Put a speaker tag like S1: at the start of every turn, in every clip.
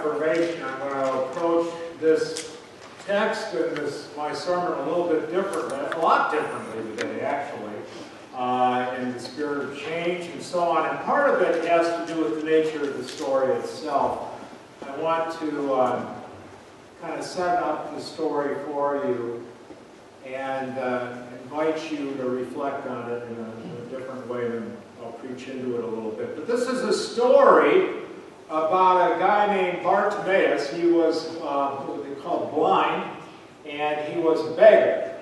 S1: Reformation, I'm going to approach this text and my sermon a little bit differently, a lot differently today, actually, in the spirit of change and so on. And part of it has to do with the nature of the story itself. I want to kind of set up the story for you and invite you to reflect on it in a different way than I'll preach into it a little bit. But this is a story about a guy named Bartimaeus. He was what they call blind, and he was a beggar.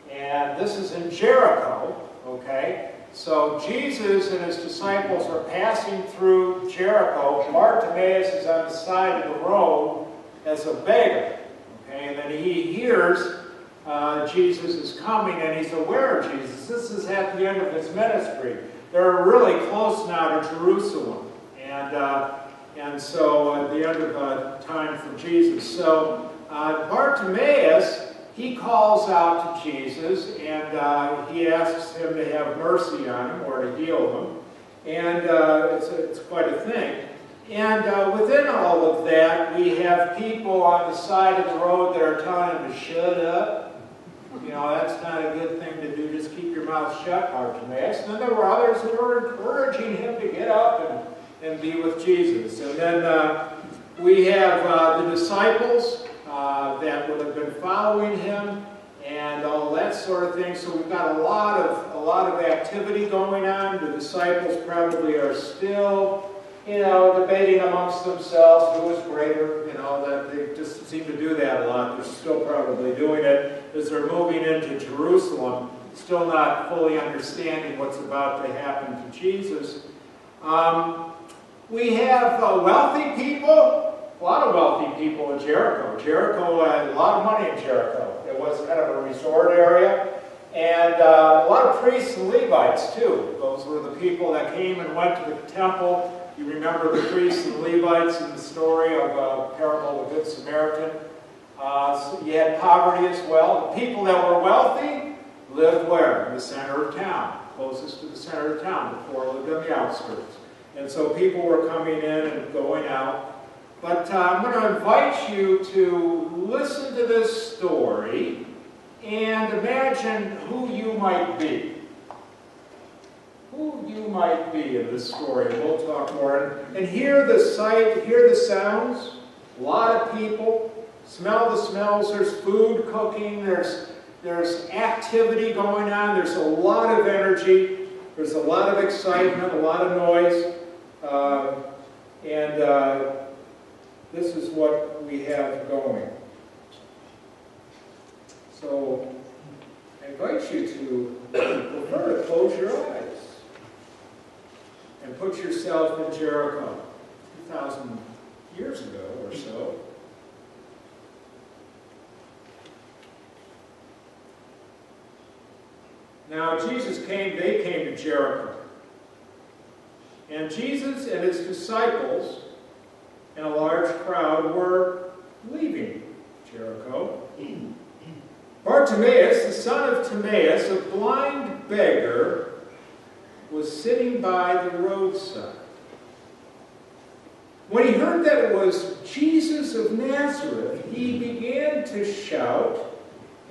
S1: And this is in Jericho, okay? So Jesus and his disciples are passing through Jericho. Bartimaeus is on the side of the road as a beggar, okay? And then he hears Jesus is coming, and he's aware of Jesus. This is at the end of his ministry. They're really close now to Jerusalem, and so at the end of time for Jesus. So Bartimaeus, he calls out to Jesus, and he asks him to have mercy on him or to heal him, and it's quite a thing. And within all of that, we have people on the side of the road that are telling him to shut up. You know, that's not a good thing to do. Just keep your mouth shut, Bartimaeus. And then there were others who were encouraging him to get up and be with Jesus. And then we have the disciples that would have been following him and all that sort of thing. So we've got a lot of activity going on. The disciples probably are still, debating amongst themselves who is greater, that they just seem to do that a lot. They're still probably doing it as they're moving into Jerusalem, still not fully understanding what's about to happen to Jesus. We have wealthy people, a lot of wealthy people in Jericho. Jericho had a lot of money in Jericho. It was kind of a resort area. And a lot of priests and Levites, too. Those were the people that came and went to the temple. You remember the priests and Levites in the story of parable of the Good Samaritan. So you had poverty as well. The people that were wealthy lived where? In the center of town, closest to the center of town. The poor lived on the outskirts. And so people were coming in and going out. But I'm going to invite you to listen to this story and imagine who you might be. Who you might be in this story. We'll talk more. And hear the sight, hear the sounds. A lot of people. Smell the smells. There's food cooking. There's activity going on. There's a lot of energy. There's a lot of excitement, a lot of noise. This is what we have going. So I invite you to prefer to close your eyes and put yourself in Jericho 2,000 years ago or so. Now they came to Jericho. And Jesus and his disciples and a large crowd were leaving Jericho. Bartimaeus, the son of Timaeus, a blind beggar, was sitting by the roadside. When he heard that it was Jesus of Nazareth, he began to shout,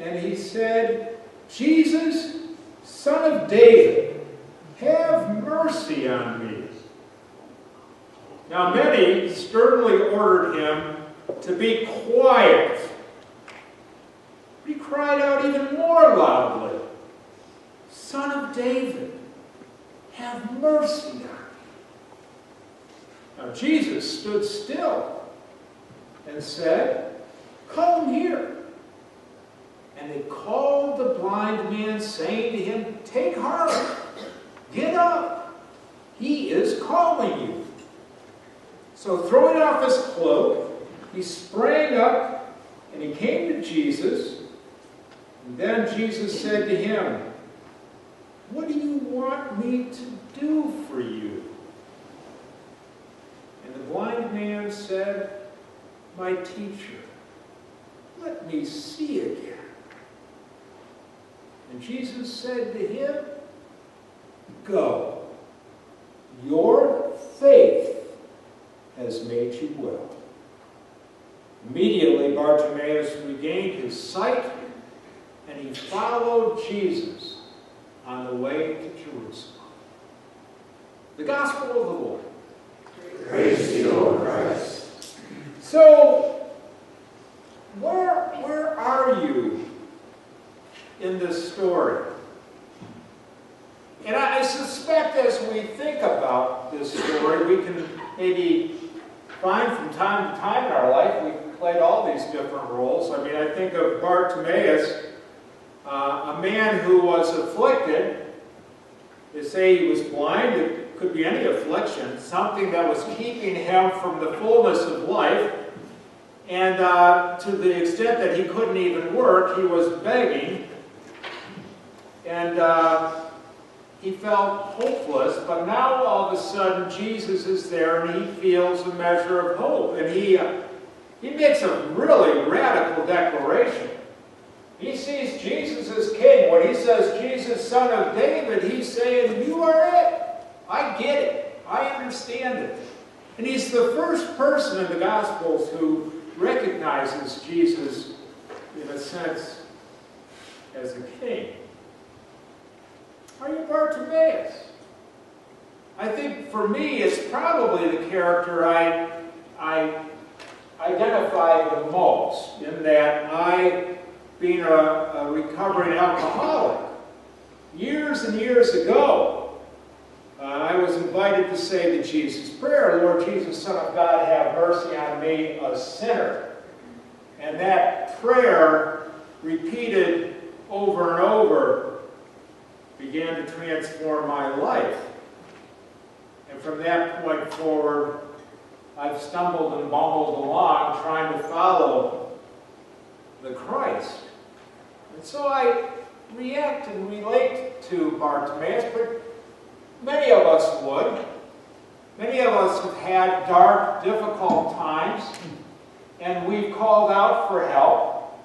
S1: and he said, "Jesus, Son of David, have mercy on me." Now many sternly ordered him to be quiet. He cried out even more loudly, "Son of David, have mercy on me." Now Jesus stood still and said, "Come here." And they called the blind man, saying to him, "Take heart, get up, he is calling you." So throwing off his cloak, he sprang up and he came to Jesus. And then Jesus said to him, "What do you want me to do for you?" And the blind man said, "My teacher, let me see again." And Jesus said to him, "Go, your faith has made you well." Immediately, Bartimaeus regained his sight, and he followed Jesus on the way to Jerusalem. The Gospel of the Lord.
S2: Praise to you, Lord Christ.
S1: So, where are you in this story? And I suspect as we think about this story, we can maybe find from time to time in our life, we've played all these different roles. I mean, I think of Bartimaeus, a man who was afflicted. They say he was blind. It could be any affliction, something that was keeping him from the fullness of life. And to the extent that he couldn't even work, he was begging. And he felt hopeless, but now all of a sudden Jesus is there and he feels a measure of hope. And he makes a really radical declaration. He sees Jesus as king. When he says, Jesus, son of David, he's saying, you are it. I get it. I understand it. And he's the first person in the Gospels who recognizes Jesus, in a sense, as a king. Are you Bartimaeus? I think for me, it's probably the character I identify the most, in that I, being a recovering alcoholic, years and years ago, I was invited to say the Jesus prayer, Lord Jesus, Son of God, have mercy on me, a sinner. And that prayer, repeated over and over, began to transform my life. And from that point forward, I've stumbled and bumbled along trying to follow the Christ. And so I react and relate to Bartimaeus, but many of us would. Many of us have had dark, difficult times, and we've called out for help,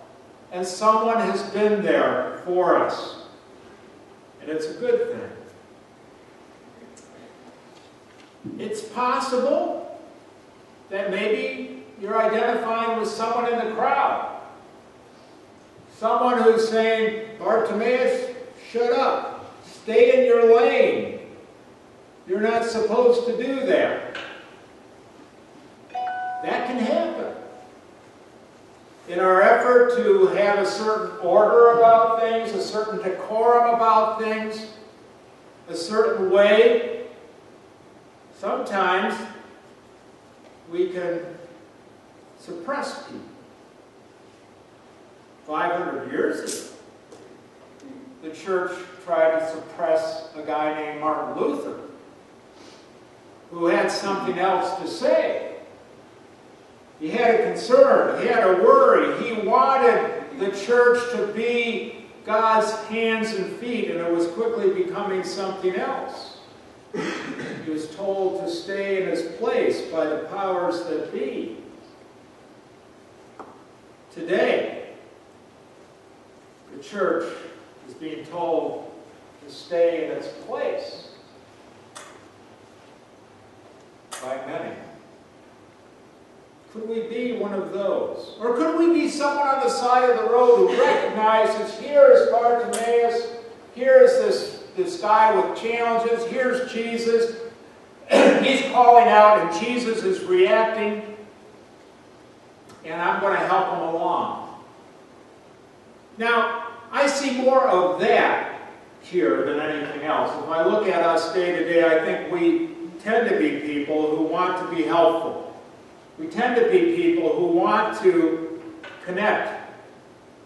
S1: and someone has been there for us. And it's a good thing. It's possible that maybe you're identifying with someone in the crowd. Someone who's saying, Bartimaeus, shut up. Stay in your lane. You're not supposed to do that. That can happen. In our effort to have a certain order about things, a certain decorum about things, a certain way, sometimes we can suppress people. 500 years ago, the church tried to suppress a guy named Martin Luther, who had something else to say. He had a concern. He had a worry. He wanted the church to be God's hands and feet, and it was quickly becoming something else. He was told to stay in his place by the powers that be. Today, the church is being told to stay in its place by many. Could we be one of those? Or could we be someone on the side of the road who recognizes, here is Bartimaeus, here is this guy with challenges, here's Jesus, he's calling out and Jesus is reacting, and I'm going to help him along. Now, I see more of that here than anything else. If I look at us day to day, I think we tend to be people who want to be helpful. We tend to be people who want to connect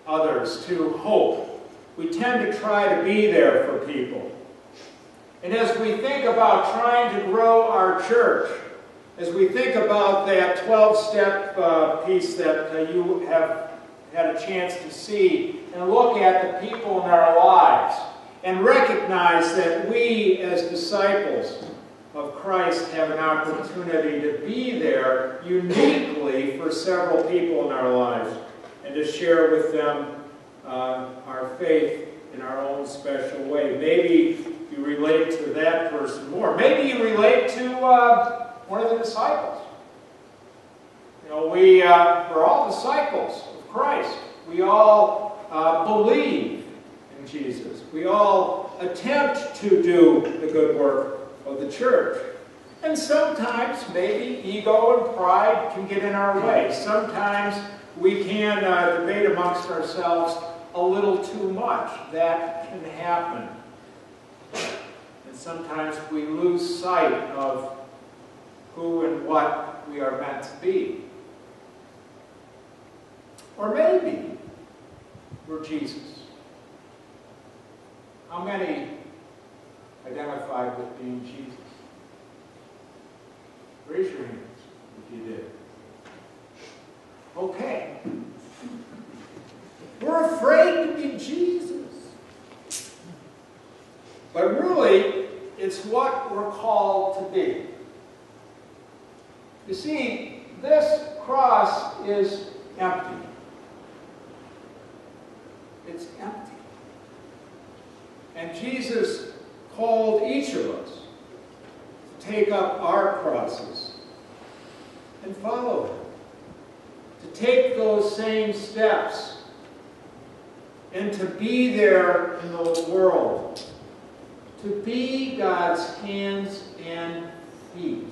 S1: others to hope. We tend to try to be there for people. And as we think about trying to grow our church, as we think about that 12-step piece that you have had a chance to see, and look at the people in our lives, and recognize that we as disciples of Christ have an opportunity to be there uniquely for several people in our lives, and to share with them our faith in our own special way. Maybe you relate to that person more. Maybe you relate to one of the disciples. we're all disciples of Christ. We all believe in Jesus. We all attempt to do the good work of the church. And sometimes maybe ego and pride can get in our way. Sometimes we can debate amongst ourselves a little too much. That can happen. And sometimes we lose sight of who and what we are meant to be. Or maybe we're Jesus. How many identified with being Jesus? Raise your hands if you did. Okay. We're afraid to be Jesus. But really, it's what we're called to be. You see, this cross is empty. It's empty. And Jesus called each of us to take up our crosses and follow Him. To take those same steps and to be there in the world. To be God's hands and feet.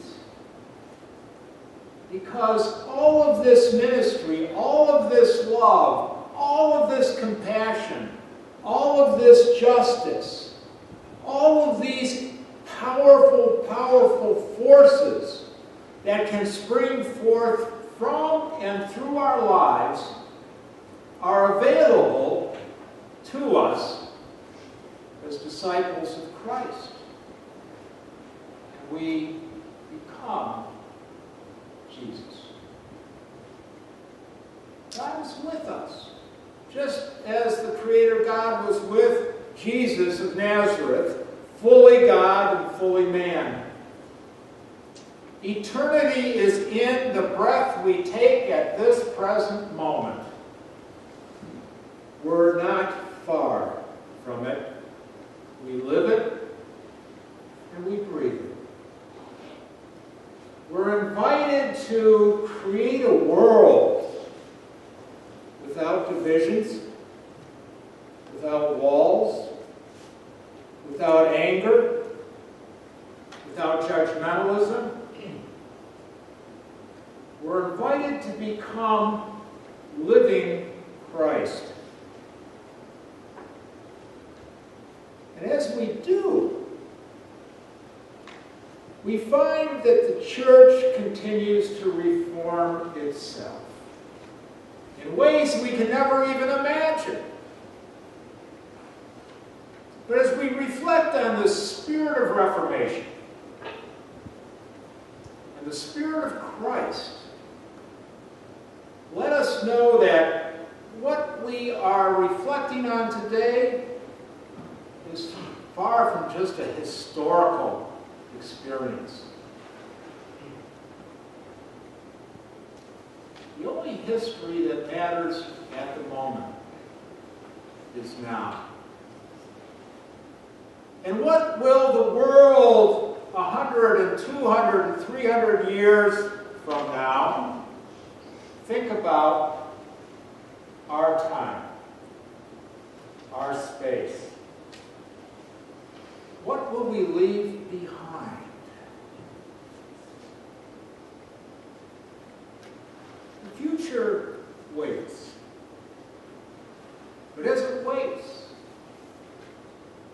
S1: Because all of this ministry, all of this love, all of this compassion, all of this justice, all of these powerful, powerful forces that can spring forth from and through our lives are available to us as disciples of Christ. And we become Jesus. God is with us. Just as the Creator God was with Jesus of Nazareth, fully God and fully man. Eternity is in the breath we take at this present moment. We're not far from it. We live it and we breathe it. We're invited to create a world without divisions, without walls, without anger, without judgmentalism. We're invited to become living Christ. And as we do, we find that the church continues to reform itself in ways we can never even imagine. But as we reflect on the spirit of Reformation and the spirit of Christ, let us know that what we are reflecting on today is far from just a historical experience. The only history that matters at the moment is now. And what will the world 100 and 200 and 300 years from now think about our time, our space? What will we leave behind? The future waits. But as it waits,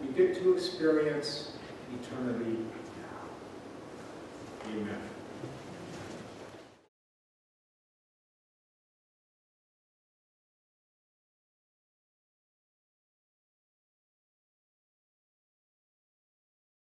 S1: we get to experience eternity